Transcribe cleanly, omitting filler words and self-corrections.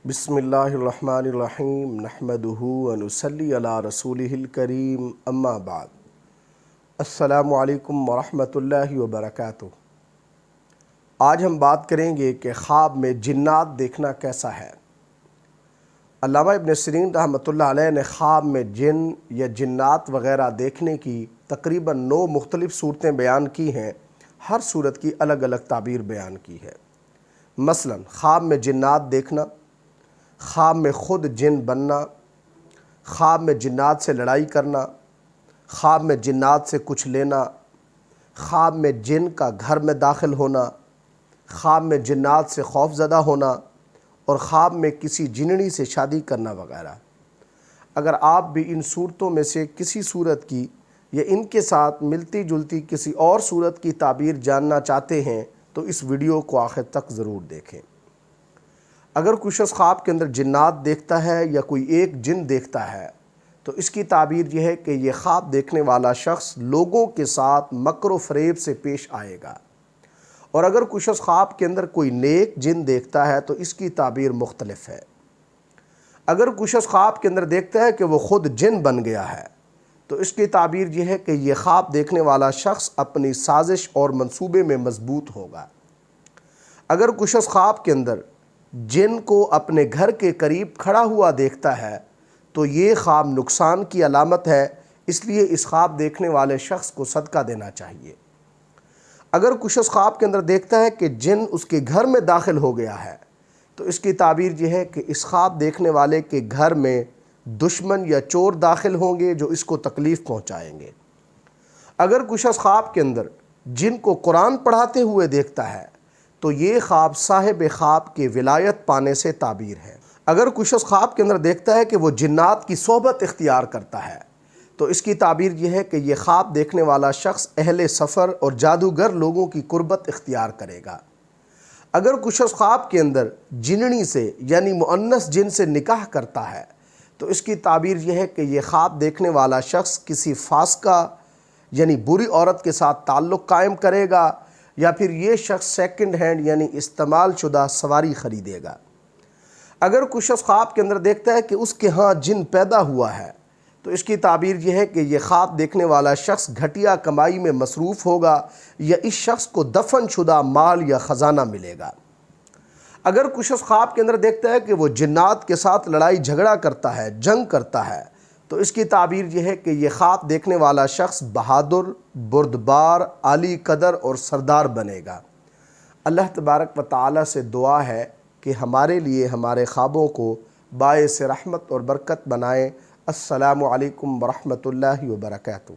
بسم اللہ الرحمن الرحیم نحمدہ ونصلی علی رسولہ الکریم اما بعد السلام علیکم ورحمۃ اللہ وبرکاتہ۔ آج ہم بات کریں گے کہ خواب میں جنات دیکھنا کیسا ہے۔ علامہ ابن سیرین رحمۃ اللہ علیہ نے خواب میں جن یا جنات وغیرہ دیکھنے کی تقریباً 9 مختلف صورتیں بیان کی ہیں۔ ہر صورت کی الگ الگ تعبیر بیان کی ہے۔ مثلاً خواب میں جنات دیکھنا، خواب میں خود جن بننا، خواب میں جنات سے لڑائی کرنا، خواب میں جنات سے کچھ لینا، خواب میں جن کا گھر میں داخل ہونا، خواب میں جنات سے خوف زدہ ہونا اور خواب میں کسی جننی سے شادی کرنا وغیرہ۔ اگر آپ بھی ان صورتوں میں سے کسی صورت کی یا ان کے ساتھ ملتی جلتی کسی اور صورت کی تعبیر جاننا چاہتے ہیں تو اس ویڈیو کو آخر تک ضرور دیکھیں۔ اگر کوئی شخص خواب کے اندر جنات دیکھتا ہے یا کوئی ایک جن دیکھتا ہے تو اس کی تعبیر یہ ہے کہ یہ خواب دیکھنے والا شخص لوگوں کے ساتھ مکر و فریب سے پیش آئے گا۔ اور اگر کوئی شخص خواب کے اندر کوئی نیک جن دیکھتا ہے تو اس کی تعبیر مختلف ہے۔ اگر کوئی شخص خواب کے اندر دیکھتا ہے کہ وہ خود جن بن گیا ہے تو اس کی تعبیر یہ ہے کہ یہ خواب دیکھنے والا شخص اپنی سازش اور منصوبے میں مضبوط ہوگا۔ اگر کوئی شخص خواب کے اندر جن کو اپنے گھر کے قریب کھڑا ہوا دیکھتا ہے تو یہ خواب نقصان کی علامت ہے، اس لیے اس خواب دیکھنے والے شخص کو صدقہ دینا چاہیے۔ اگر کوئی شخص خواب کے اندر دیکھتا ہے کہ جن اس کے گھر میں داخل ہو گیا ہے تو اس کی تعبیر یہ ہے کہ اس خواب دیکھنے والے کے گھر میں دشمن یا چور داخل ہوں گے جو اس کو تکلیف پہنچائیں گے۔ اگر کوئی شخص خواب کے اندر جن کو قرآن پڑھاتے ہوئے دیکھتا ہے تو یہ خواب صاحب خواب کے ولایت پانے سے تعبیر ہے۔ اگر کوئی شخص خواب کے اندر دیکھتا ہے کہ وہ جنات کی صحبت اختیار کرتا ہے تو اس کی تعبیر یہ ہے کہ یہ خواب دیکھنے والا شخص اہل سفر اور جادوگر لوگوں کی قربت اختیار کرے گا۔ اگر کوئی شخص خواب کے اندر جننی سے یعنی مؤنث جن سے نکاح کرتا ہے تو اس کی تعبیر یہ ہے کہ یہ خواب دیکھنے والا شخص کسی فاسقہ یعنی بری عورت کے ساتھ تعلق قائم کرے گا یا پھر یہ شخص سیکنڈ ہینڈ یعنی استعمال شدہ سواری خریدے گا۔ اگر کوئی شخص خواب کے اندر دیکھتا ہے کہ اس کے ہاں جن پیدا ہوا ہے تو اس کی تعبیر یہ ہے کہ یہ خواب دیکھنے والا شخص گھٹیا کمائی میں مصروف ہوگا یا اس شخص کو دفن شدہ مال یا خزانہ ملے گا۔ اگر کوئی شخص خواب کے اندر دیکھتا ہے کہ وہ جنات کے ساتھ لڑائی جھگڑا کرتا ہے، جنگ کرتا ہے تو اس کی تعبیر یہ ہے کہ یہ خواب دیکھنے والا شخص بہادر، بردبار، عالی قدر اور سردار بنے گا۔ اللہ تبارک و تعالی سے دعا ہے کہ ہمارے لیے ہمارے خوابوں کو باعث رحمت اور برکت بنائے۔ السلام علیکم ورحمۃ اللہ وبرکاتہ۔